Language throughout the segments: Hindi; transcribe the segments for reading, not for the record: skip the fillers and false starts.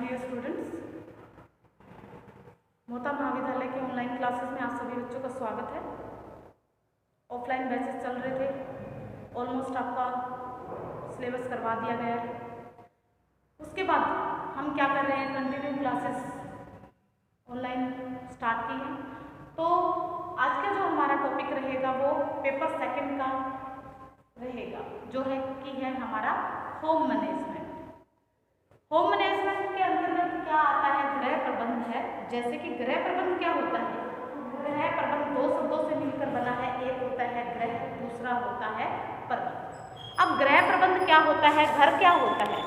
डियर स्टूडेंट्स, मोता महाविद्यालय के ऑनलाइन क्लासेस में आप सभी बच्चों का स्वागत है। ऑफलाइन बैचेस चल रहे थे, ऑलमोस्ट आपका सिलेबस करवा दिया गया है। उसके बाद हम क्या कर रहे हैं, कंटिन्यू क्लासेस ऑनलाइन स्टार्ट की हैं। तो आज का जो हमारा टॉपिक रहेगा वो पेपर सेकंड का रहेगा, जो है कि है हमारा होम मैनेजमेंट। होम मैनेजमेंट के अंतर्गत क्या आता है, गृह प्रबंध है। जैसे कि गृह प्रबंध क्या होता है, गृह प्रबंध दो शब्दों से मिलकर बना है, एक होता है गृह, दूसरा होता है प्रबंध। अब गृह प्रबंध क्या होता है, घर क्या होता है,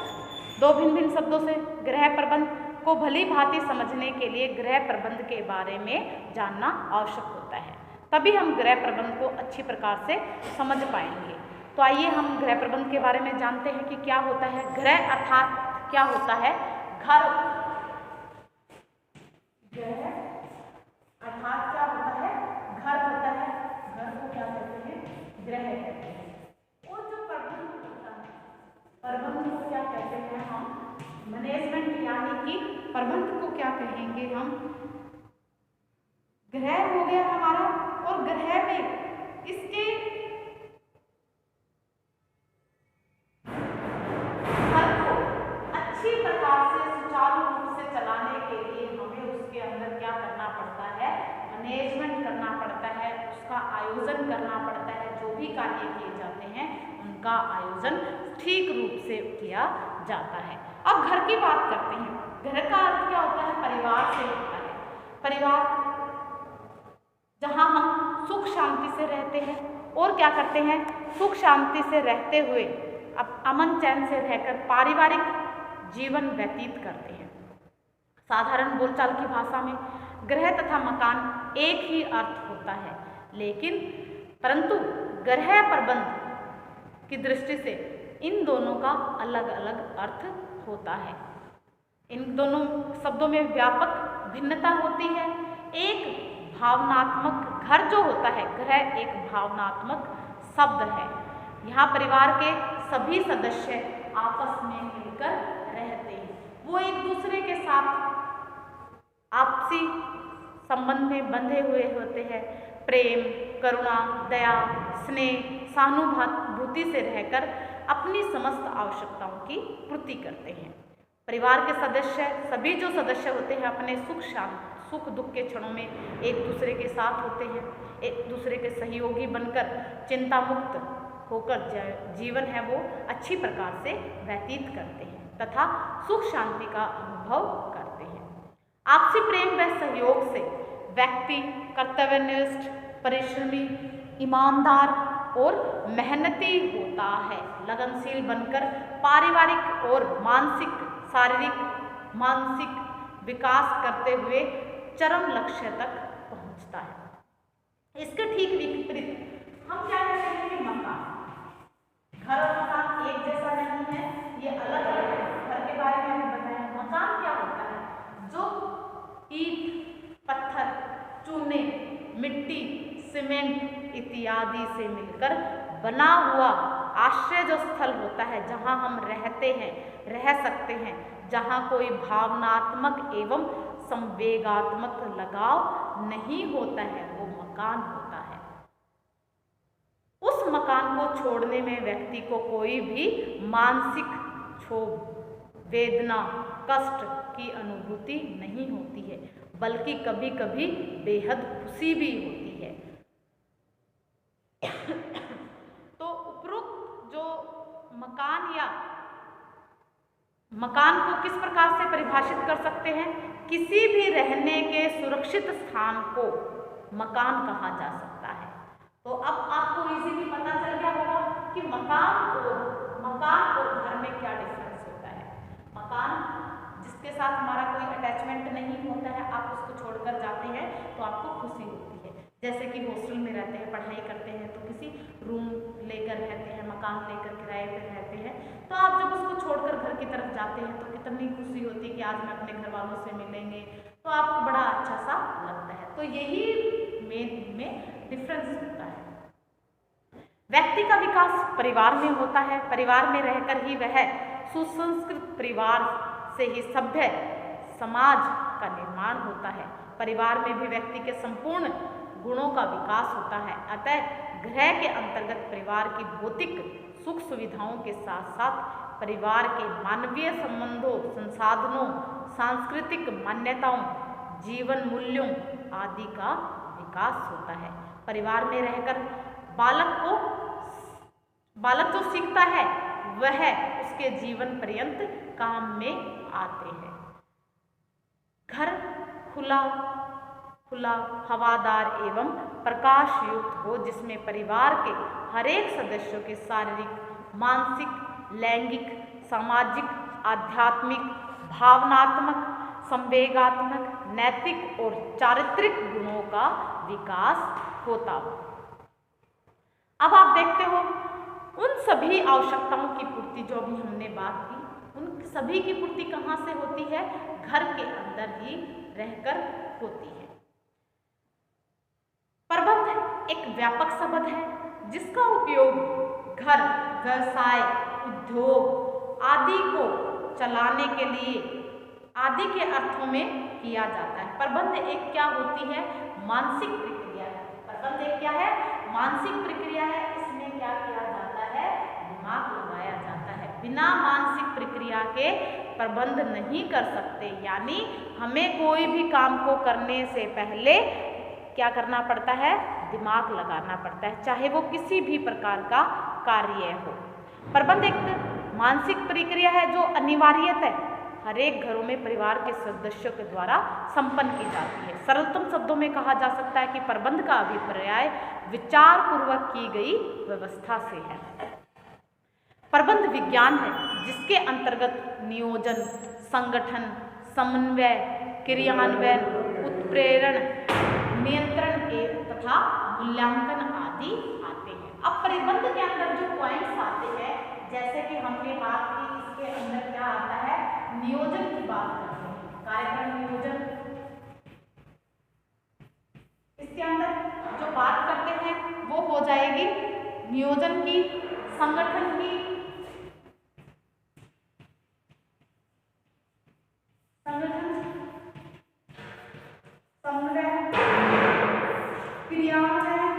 दो भिन्न भिन्न शब्दों से। गृह प्रबंध को भली भांति समझने के लिए गृह प्रबंध के बारे में जानना आवश्यक होता है, तभी हम गृह प्रबंध को अच्छी प्रकार से समझ पाएंगे। तो आइए हम गृह प्रबंध के बारे में जानते हैं कि क्या होता है। गृह अर्थात क्या होता है, घर। गृह अर्थात क्या होता है, घर होता है। घर को क्या कहते हैं, गृह कहते हैं। और जो प्रबंध होता है, प्रबंध को क्या कहते हैं हम, मैनेजमेंट, यानी कि प्रबंध को क्या कहेंगे हम, गृह हो गया हमारा। और गृह में इसके अच्छी प्रकार से सुचारू रूप से चलाने के लिए हमें उसके अंदर क्या करना पड़ता है, मैनेजमेंट करना पड़ता है, उसका आयोजन करना पड़ता है। जो भी कार्य किए जाते हैं उनका आयोजन ठीक रूप से किया जाता है। अब घर की बात करते हैं। घर का अर्थ क्या होता है, परिवार से होता है। परिवार जहाँ हम सुख शांति से रहते हैं और क्या करते हैं, सुख शांति से रहते हुए अब अमन चैन से रहकर पारिवारिक जीवन व्यतीत करते हैं। साधारण बोलचाल की भाषा में गृह तथा मकान एक ही अर्थ होता है, लेकिन परंतु गृह प्रबंध की दृष्टि से इन दोनों का अलग अलग अर्थ होता है। इन दोनों शब्दों में व्यापक भिन्नता होती है। एक भावनात्मक, घर जो होता है, गृह एक भावनात्मक शब्द है। यहाँ परिवार के सभी सदस्य आपस में मिलकर रहते हैं, वो एक दूसरे के साथ आपसी संबंध में बंधे हुए होते हैं। प्रेम, करुणा, दया, स्नेह, सहानुभूति से रहकर अपनी समस्त आवश्यकताओं की पूर्ति करते हैं। परिवार के सदस्य, सभी जो सदस्य होते हैं, अपने सुख दुख के क्षणों में एक दूसरे के साथ होते हैं, एक दूसरे के सहयोगी बनकर चिंता मुक्त होकर जीवन है वो अच्छी प्रकार से व्यतीत करते हैं तथा सुख शांति का अनुभव करते हैं। आपसी प्रेम व सहयोग से व्यक्ति कर्तव्यनिष्ठ, परिश्रमी, ईमानदार और मेहनती होता है। लगनशील बनकर पारिवारिक और शारीरिक मानसिक विकास करते हुए चरम लक्ष्य तक पहुंचता है। इसके ठीक विपरीत हम क्या कहते हैं कि मकान। घर और मकान एक जैसा नहीं है, ये अलग अलग है। घर के बारे में हमें बताया। मकान क्या होता है, जो ईंट, पत्थर, चूने, मिट्टी, सीमेंट इत्यादि से मिलकर बना हुआ आश्रय जो स्थल होता है, जहाँ हम रहते हैं, रह सकते हैं, जहाँ कोई भावनात्मक एवं संवेगात्मक लगाव नहीं होता है, वो मकान होता है। उस मकान को छोड़ने में व्यक्ति को कोई भी मानसिक क्षोभ, वेदना, कष्ट की अनुभूति नहीं होती है, बल्कि कभी कभी बेहद खुशी भी होती है। तो उपरोक्त जो मकान को किस प्रकार से परिभाषित कर सकते हैं, किसी भी रहने के सुरक्षित स्थान को मकान कहा जा सकता है। तो अब आपको इजीली पता चल गया होगा कि मकान और घर में क्या डिफरेंस होता है। मकान जिसके साथ हमारा कोई अटैचमेंट नहीं होता है, आप उसको छोड़कर जाते हैं तो आपको खुशी होती है। जैसे कि हॉस्टल में रहते हैं, पढ़ाई करते हैं, तो किसी रूम लेकर रहते हैं, मकान लेकर किराए पर रहते हैं, तो आप जब उसको छोड़कर घर की तरफ जाते हैं तो कितनी खुशी होती है कि आज मैं अपने घर वालों से मिलेंगे, तो आपको बड़ा अच्छा सा लगता है। तो यही में डिफरेंस होता है। व्यक्ति का विकास परिवार में होता है। परिवार में रहकर ही वह सुसंस्कृत परिवार से ही सभ्य समाज का निर्माण होता है। परिवार में भी व्यक्ति के संपूर्ण गुणों का विकास होता है। अतः गृह के अंतर्गत परिवार की भौतिक सुख सुविधाओं के साथ साथ परिवार के मानवीय संबंधों, संसाधनों, सांस्कृतिक मान्यताओं, जीवन मूल्यों आदि का विकास होता है। परिवार में रहकर बालक जो सीखता है वह उसके जीवन पर्यंत काम में आते हैं। घर खुला हवादार एवं प्रकाश युक्त हो, जिसमें परिवार के हर एक सदस्यों के शारीरिक, मानसिक, लैंगिक, सामाजिक, आध्यात्मिक, भावनात्मक, संवेगात्मक, नैतिक और चारित्रिक गुणों का विकास होता हो। अब आप देखते हो उन सभी आवश्यकताओं की पूर्ति जो भी हमने बात की, उन सभी की पूर्ति कहाँ से होती है? घर के अंदर ही रहकर होती है। प्रबंध एक व्यापक शब्द है जिसका उपयोग घर, व्यवसाय, उद्योग आदि को चलाने के लिए आदि के अर्थों में किया जाता है। प्रबंध एक क्या होती है? मानसिक प्रक्रिया है। प्रबंध एक क्या है? मानसिक प्रक्रिया है। इसमें क्या किया जाता है? दिमाग लगाया जाता है। बिना मानसिक प्रक्रिया के प्रबंध नहीं कर सकते। यानी हमें कोई भी काम को करने से पहले क्या करना पड़ता है? दिमाग लगाना पड़ता है, चाहे वो किसी भी प्रकार का कार्य हो। प्रबंध एक मानसिक प्रक्रिया है जो अनिवार्यतः हर एक घरों में परिवार के सदस्यों के द्वारा संपन्न की जाती है। सरलतम शब्दों में कहा जा सकता है कि प्रबंध का अभिप्राय विचार पूर्वक की गई व्यवस्था से है। प्रबंध विज्ञान है जिसके अंतर्गत नियोजन, संगठन, समन्वय, क्रियान्वयन, उत्प्रेरण, नियंत्रण तथा मूल्यांकन आदि आते हैं। अब प्रबंध के अंदर जो पॉइंट्स आते हैं, जैसे कि हमने बात की, इसके अंदर क्या आता है? नियोजन की बात करते हैं, कार्यक्रम नियोजन। इसके अंदर जो बात करते हैं वो हो जाएगी नियोजन की, संगठन की, समन्वय, क्रियान्वयन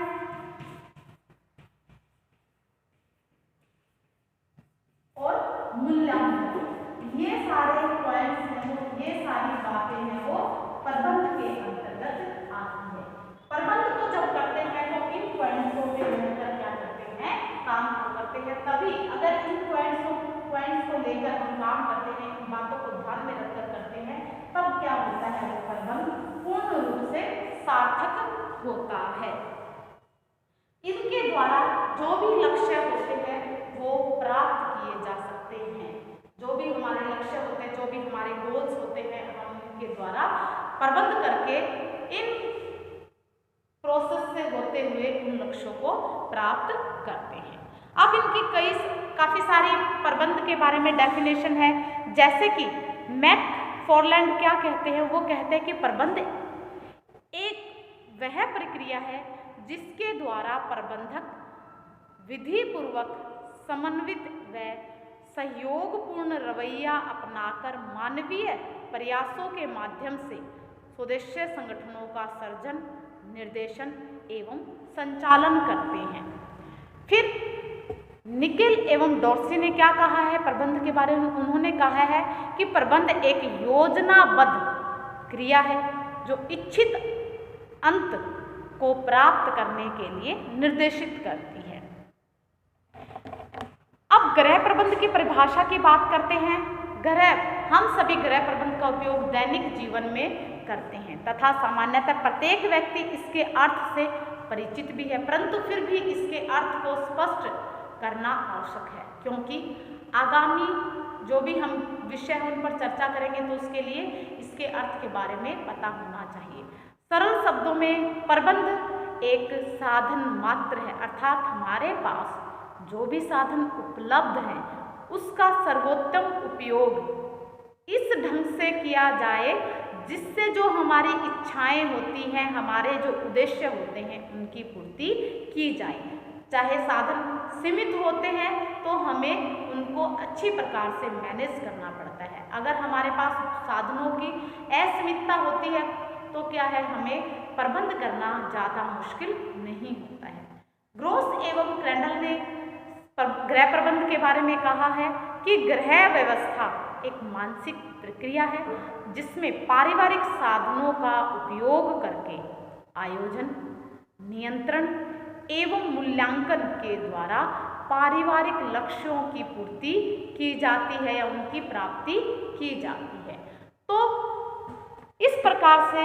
और मूल्यांकन। ये सारे पॉइंट्स हैं, ये सारी बातें हैं वो प्रबंध के अंतर्गत आती है। प्रबंध को जब करते हैं तो इन पॉइंट्सों पे मिलकर क्या करते हैं? काम को करते हैं। तभी अगर इन पॉइंट्स को लेकर हम काम करते हैं, इन बातों को ध्यान में रखकर करते हैं, तब क्या होता है? वो प्रबंध पूर्ण रूप से सार्थक होता है। इनके द्वारा जो भी लक्ष्य होते हैं वो प्राप्त किए जा सकते हैं। जो भी हमारे लक्ष्य होते हैं, जो भी हमारे गोल्स होते हैं, हम इनके द्वारा प्रबंध करके इन प्रोसेस से होते हुए उन लक्ष्यों को प्राप्त करते हैं। अब इनकी काफी सारी प्रबंध के बारे में डेफिनेशन है, जैसे कि मैकफॉरलैंड क्या कहते हैं? वो कहते हैं कि प्रबंध एक वह प्रक्रिया है जिसके द्वारा प्रबंधक विधि पूर्वक समन्वित व सहयोगपूर्ण रवैया अपनाकर मानवीय प्रयासों के माध्यम से स्वदेशी संगठनों का सर्जन, निर्देशन एवं संचालन करते हैं। फिर निकेल एवं डॉर्सी ने क्या कहा है प्रबंध के बारे में? उन्होंने कहा है कि प्रबंध एक योजनाबद्ध क्रिया है जो इच्छित अंत को प्राप्त करने के लिए निर्देशित करती है। अब गृह प्रबंध की परिभाषा की बात करते हैं। हम सभी गृह प्रबंध का उपयोग दैनिक जीवन में करते हैं तथा सामान्यतः प्रत्येक व्यक्ति इसके अर्थ से परिचित भी है, परंतु फिर भी इसके अर्थ को स्पष्ट करना आवश्यक है, क्योंकि आगामी जो भी हम विषय हैं उन पर चर्चा करेंगे तो उसके लिए इसके अर्थ के बारे में पता होना चाहिए। सरल शब्दों में प्रबंध एक साधन मात्र है, अर्थात हमारे पास जो भी साधन उपलब्ध हैं उसका सर्वोत्तम उपयोग इस ढंग से किया जाए जिससे जो हमारी इच्छाएं होती हैं, हमारे जो उद्देश्य होते हैं, उनकी पूर्ति की जाए। चाहे साधन सीमित होते हैं तो हमें उनको अच्छी प्रकार से मैनेज करना पड़ता है। अगर हमारे पास साधनों की असीमितता होती है तो क्या है, हमें प्रबंध करना ज़्यादा मुश्किल नहीं होता है। ग्रोस एवं क्रेंडल ने गृह प्रबंध के बारे में कहा है कि गृह व्यवस्था एक मानसिक प्रक्रिया है जिसमें पारिवारिक साधनों का उपयोग करके आयोजन, नियंत्रण एवं मूल्यांकन के द्वारा पारिवारिक लक्ष्यों की पूर्ति की जाती है या उनकी प्राप्ति की जाती है। तो इस प्रकार से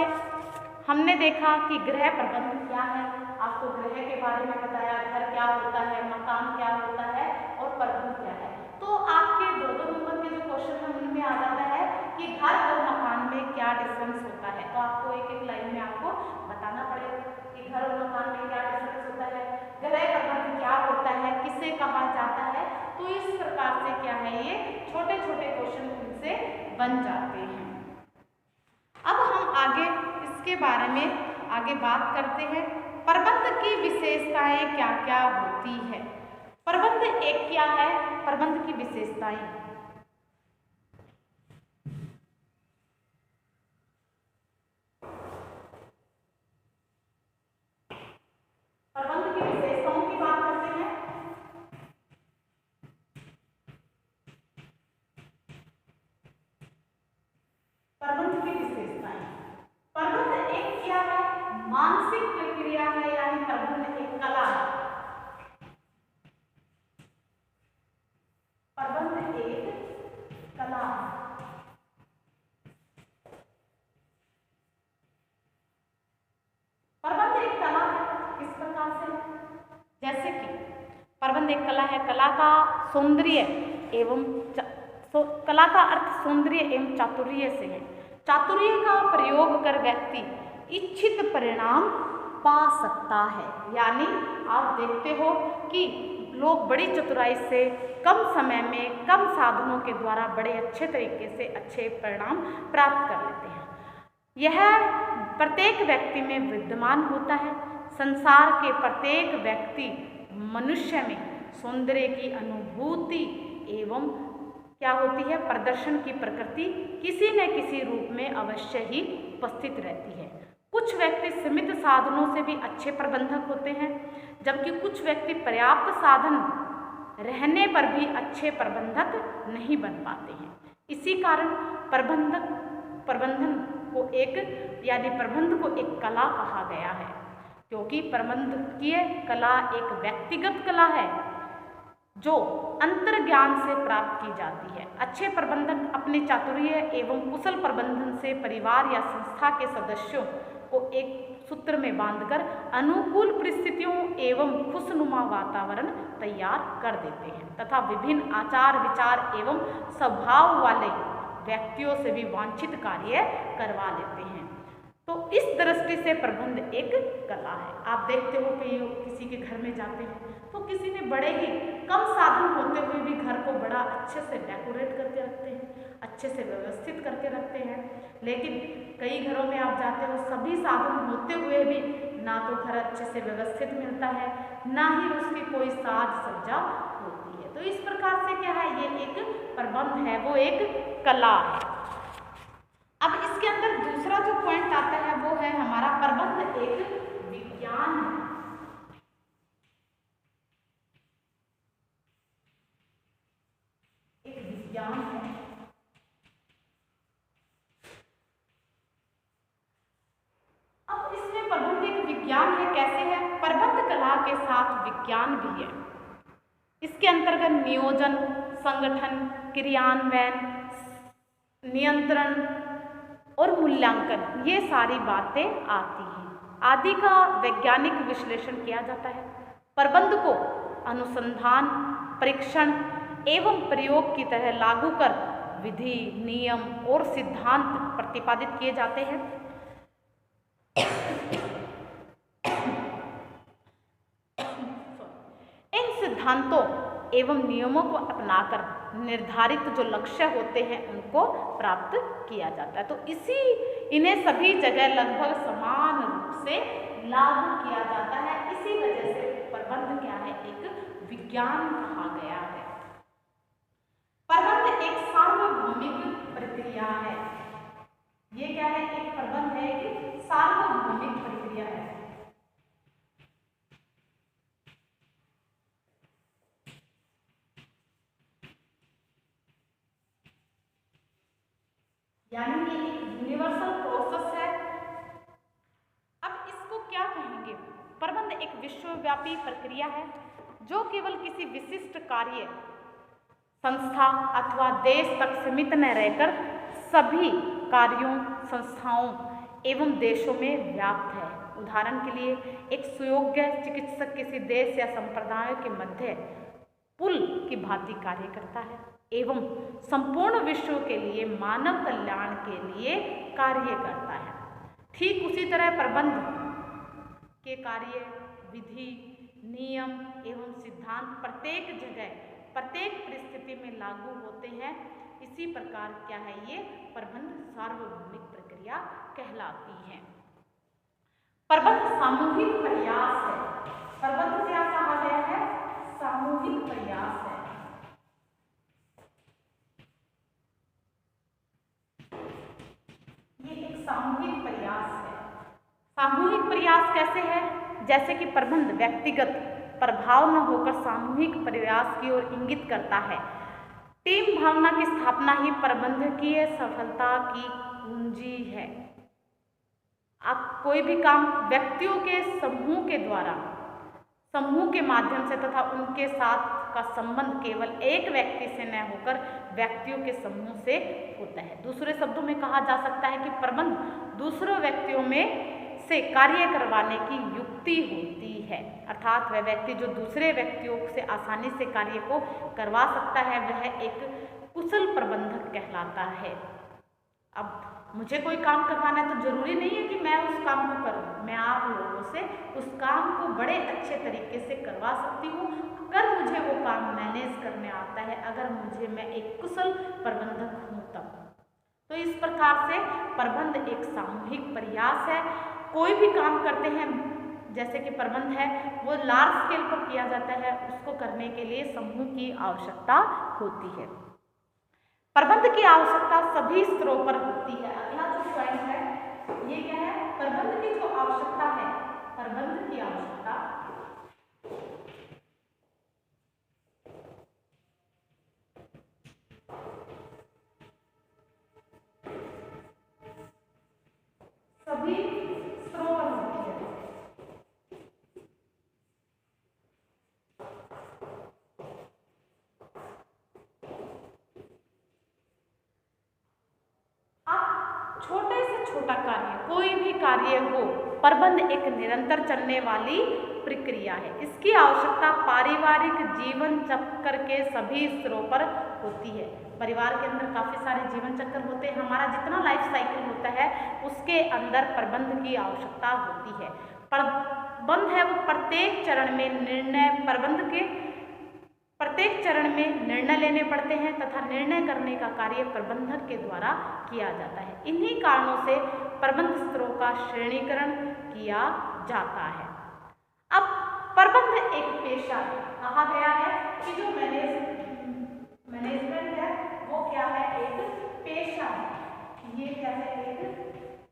हमने देखा कि गृह प्रबंध क्या है, आपको गृह के बारे में बताया, घर क्या होता है, मकान क्या होता है और प्रबंध क्या है। तो आपके 2-2 नंबर के जो क्वेश्चन है उनमें आ जाता है कि घर और मकान में क्या डिफरेंस होता है। तो आपको एक लाइन में आपको बताना पड़ेगा कि घर और मकान में क्या डिफरेंस होता है, गृह प्रबंध क्या होता है, किसे कहा जाता है। तो इस प्रकार से क्या है, ये छोटे छोटे क्वेश्चन इनसे बन जाते हैं। अब हम आगे इसके बारे में आगे बात करते हैं, प्रबंध की विशेषताएं क्या क्या होती है। प्रबंध एक क्या है, प्रबंध की विशेषताएं। प्रबंध की विशेषताओं की बात करते हैं। प्रबंध की विशेषताएं, प्रबंध एक क्या है, मानसिक प्रक्रिया है, यानी प्रबंध एक कला है। प्रबंध एक कला है। प्रबंध एक कला है किस प्रकार से, जैसे कि प्रबंध एक कला है, कला का सौंदर्य एवं कला का अर्थ सौंदर्य एवं चातुर्य से है। चातुर्य का प्रयोग कर व्यक्ति इच्छित परिणाम पा सकता है। यानी आप देखते हो कि लोग बड़ी चतुराई से कम समय में कम साधनों के द्वारा बड़े अच्छे तरीके से अच्छे परिणाम प्राप्त कर लेते हैं। यह प्रत्येक व्यक्ति में विद्यमान होता है। संसार के प्रत्येक व्यक्ति मनुष्य में सौंदर्य की अनुभूति एवं क्या होती है, प्रदर्शन की प्रकृति किसी न किसी रूप में अवश्य ही उपस्थित रहती है। कुछ व्यक्ति सीमित साधनों से भी अच्छे प्रबंधक होते हैं, जबकि कुछ व्यक्ति पर्याप्त साधन रहने पर भी अच्छे प्रबंधक नहीं बन पाते हैं। इसी कारण प्रबंधन को एक कला कहा गया है, क्योंकि प्रबंधकीय कला एक व्यक्तिगत कला है जो अंतर्ज्ञान से प्राप्त की जाती है। अच्छे प्रबंधक अपने चातुर्य एवं कुशल प्रबंधन से परिवार या संस्था के सदस्यों को एक सूत्र में बांधकर अनुकूल परिस्थितियों एवं खुशनुमा वातावरण तैयार कर देते हैं तथा विभिन्न आचार विचार एवं स्वभाव वाले व्यक्तियों से भी वांछित कार्य करवा लेते हैं। तो इस दृष्टि से प्रबंध एक कला है। आप देखते हो कि किसी के घर में जाते हैं तो किसी ने बड़े ही कम साधन होते हुए भी घर को बड़ा अच्छे से डेकोरेट करके रखते हैं, अच्छे से व्यवस्थित करके रखते हैं। लेकिन कई घरों में आप जाते हो सभी साधन होते हुए भी ना तो घर अच्छे से व्यवस्थित मिलता है, ना ही उसकी कोई साज सज्जा होती है। तो इस प्रकार से क्या है, ये एक प्रबंध है, वो एक कला है। अब इसके अंदर दूसरा जो पॉइंट आता है वो है हमारा प्रबंध एक विज्ञान है। एक विज्ञान है। अब इसमें प्रबंध एक विज्ञान है, कैसे है, प्रबंध कला के साथ विज्ञान भी है। इसके अंतर्गत नियोजन, संगठन, क्रियान्वयन, नियंत्रण और मूल्यांकन, ये सारी बातें आती हैं। आदि का वैज्ञानिक विश्लेषण किया जाता है। प्रबंध को अनुसंधान, परीक्षण एवं प्रयोग की तरह लागू कर विधि, नियम और सिद्धांत प्रतिपादित किए जाते हैं। इन सिद्धांतों एवं नियमों को अपनाकर निर्धारित जो लक्ष्य होते हैं उनको प्राप्त किया जाता है। तो इन्हें सभी जगह लगभग समान रूप से लागू किया जाता है। इसी वजह से प्रबंध क्या है, विज्ञान कहा गया है। प्रबंध एक सार्वभौमिक प्रक्रिया है। ये क्या है? एक प्रबंध है कि सार्वभौमिक प्रक्रिया है। यानी कि एक यूनिवर्सल प्रोसेस है। अब इसको क्या कहेंगे? प्रबंध एक विश्वव्यापी प्रक्रिया है जो केवल किसी विशिष्ट कार्य, संस्था अथवा देश तक सीमित न रहकर सभी कार्यों, संस्थाओं एवं देशों में व्याप्त है। उदाहरण के लिए, एक सुयोग्य चिकित्सक किसी देश या संप्रदायों के मध्य पुल की भांति कार्य करता है एवं संपूर्ण विश्व के लिए मानव कल्याण के लिए कार्य करता है। ठीक उसी तरह प्रबंध के कार्य, विधि, नियम एवं सिद्धांत प्रत्येक जगह, प्रत्येक परिस्थिति में लागू होते हैं। इसी प्रकार क्या है? ये प्रबंध सार्वभौमिक प्रक्रिया कहलाती है। प्रबंध सामूहिक प्रयास है। प्रबंध क्या कहा गया है? सामूहिक प्रयास है। ये एक सामूहिक प्रयास है। सामूहिक प्रयास कैसे है? जैसे कि प्रबंध व्यक्तिगत प्रभाव न होकर सामूहिक प्रयास की ओर इंगित करता है। टीम भावना की स्थापना ही प्रबंधकीय सफलता की कुंजी है। आप कोई भी काम व्यक्तियों के समूह के द्वारा, समूह के माध्यम से तथा उनके साथ का संबंध केवल एक व्यक्ति से न होकर व्यक्तियों के समूह से होता है। दूसरे शब्दों में कहा जा सकता है कि प्रबंध दूसरों व्यक्तियों में से कार्य करवाने की युक्ति होती है। अर्थात वह व्यक्ति जो दूसरे व्यक्तियों से आसानी से कार्य को करवा सकता है वह एक कुशल प्रबंधक कहलाता है। अब मुझे कोई काम करवाना है तो जरूरी नहीं है कि मैं उस काम को करूं। मैं आप लोगों से उस काम को बड़े अच्छे तरीके से करवा सकती हूँ अगर मुझे वो काम मैनेज करने आता है, अगर मैं एक कुशल प्रबंधक हूँ तब। तो इस प्रकार से प्रबंध एक सामूहिक प्रयास है। कोई भी काम करते हैं, जैसे कि प्रबंध है वो लार्ज स्केल पर किया जाता है, उसको करने के लिए समूह की आवश्यकता होती है। प्रबंध की आवश्यकता सभी स्तरों पर होती है। अगला जो पॉइंट है ये क्या है? प्रबंध की जो आवश्यकता है, प्रबंध की आवश्यकता सभी स्तरों पर होती है। छोटे से छोटा कार्य, कोई भी कार्य हो, प्रबंध एक निरंतर चलने वाली प्रक्रिया है। इसकी आवश्यकता पारिवारिक जीवन चक्र के सभी स्तरों पर होती है। परिवार के अंदर काफ़ी सारे जीवन चक्र होते हैं। हमारा जितना लाइफ साइकिल होता है उसके अंदर प्रबंध की आवश्यकता होती है। प्रबंध है वो प्रत्येक चरण में निर्णय, प्रबंध के प्रत्येक चरण में निर्णय लेने पड़ते हैं तथा निर्णय करने का कार्य प्रबंधक के द्वारा किया जाता है। इन्हीं कारणों से प्रबंध स्तरों का श्रेणीकरण किया जाता है। अब प्रबंध एक पेशा है। कहा गया है कि जो मैनेजमेंट है वो क्या है? एक पेशा है। ये क्या है? एक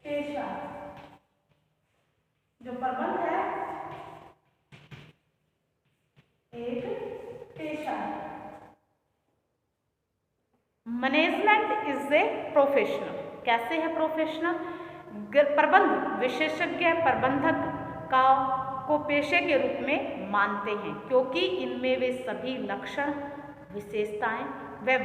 पेशा है। जो प्रबंध है एक पेशा है। Management is a professional. कैसे है प्रोफेशनल? प्रबंध विशेषज्ञ प्रबंधक को पेशे के रूप में मानते हैं क्योंकि इनमें वे सभी लक्षण, विशेषताएं व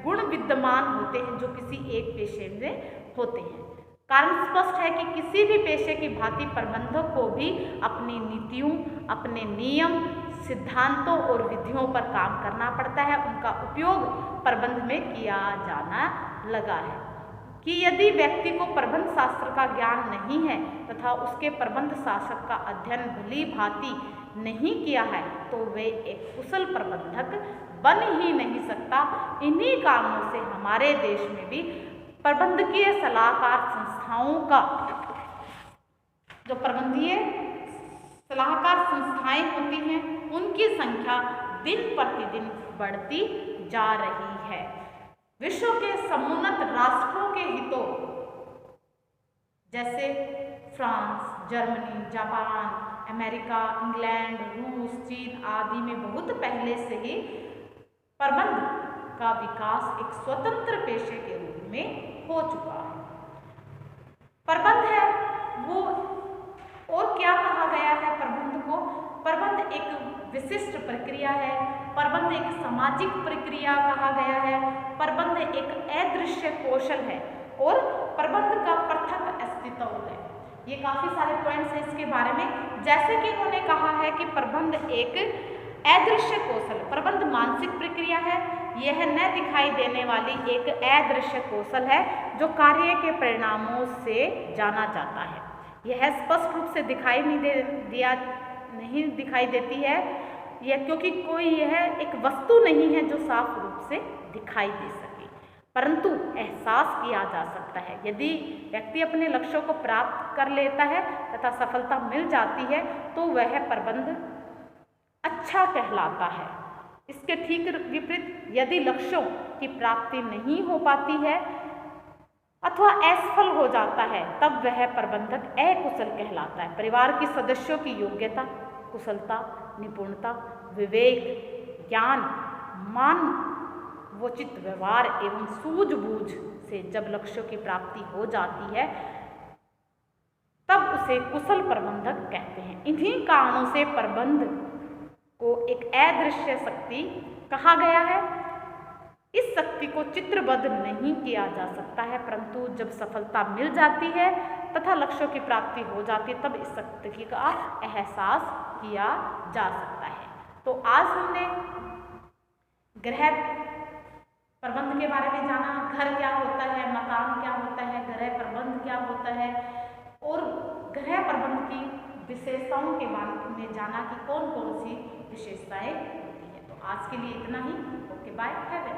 गुण विद्यमान होते हैं जो किसी एक पेशे में होते हैं। कारण स्पष्ट है कि किसी भी पेशे की भांति प्रबंधक को भी अपनी नीतियों, अपने नियम, सिद्धांतों और विधियों पर काम करना पड़ता है। उनका उपयोग प्रबंध में किया जाना लगा है कि यदि व्यक्ति को प्रबंध शास्त्र का ज्ञान नहीं है तथा उसके प्रबंध शास्त्र का अध्ययन भली भांति नहीं किया है तो वे एक कुशल प्रबंधक बन ही नहीं सकता। इन्हीं कारणों से हमारे देश में भी प्रबंधकीय सलाहकार संस्थाओं का, जो प्रबंधीय सलाहकार संस्थाएं होती हैं उनकी संख्या दिन प्रतिदिन बढ़ती जा रही है। विश्व के समुन्नत राष्ट्रों के हितों जैसे France, Germany, Japan, America, England, रूस, चीन आदि में बहुत पहले से ही प्रबंध का विकास एक स्वतंत्र पेशे के रूप में हो चुका है। प्रबंध है वो, और क्या कहा गया है प्रबंध को? प्रबंध एक विशिष्ट प्रक्रिया है, प्रबंध एक सामाजिक प्रक्रिया कहा गया है, प्रबंध एक अदृश्य कौशल है और प्रबंध का पृथक अस्तित्व है। ये काफी सारे पॉइंट्स हैं इसके बारे में। जैसे कि उन्होंने कहा है कि प्रबंध एक अदृश्य कौशल, प्रबंध मानसिक प्रक्रिया है, यह न दिखाई देने वाली एक अदृश्य कौशल है जो कार्य के परिणामों से जाना जाता है। यह स्पष्ट रूप से दिखाई नहीं दिखाई देती है यह, क्योंकि कोई यह एक वस्तु नहीं है जो साफ रूप से दिखाई दे सके, परंतु एहसास किया जा सकता है। यदि व्यक्ति अपने लक्ष्यों को प्राप्त कर लेता है तथा सफलता मिल जाती है तो वह प्रबंध अच्छा कहलाता है। इसके ठीक विपरीत यदि लक्ष्यों की प्राप्ति नहीं हो पाती है अथवा असफल हो जाता है तब वह प्रबंधक अकुशल कहलाता है। परिवार के सदस्यों की योग्यता, कुशलता, निपुणता, विवेक, ज्ञान, मानवोचित व्यवहार एवं सूझबूझ से जब लक्ष्यों की प्राप्ति हो जाती है तब उसे कुशल प्रबंधक कहते हैं। इन्हीं कारणों से प्रबंध को एक अदृश्य शक्ति कहा गया है। इस शक्ति को चित्रबद्ध नहीं किया जा सकता है, परंतु जब सफलता मिल जाती है तथा लक्ष्यों की प्राप्ति हो जाती है तब इस शक्ति का एहसास किया जा सकता है। तो आज हमने गृह प्रबंध के बारे में जाना, घर क्या होता है, मकान क्या होता है, गृह प्रबंध क्या होता है और गृह प्रबंध की विशेषताओं के बारे में जाना कि कौन कौन सी विशेषताएं होती है। तो आज के लिए इतना ही। Okay, bye, have a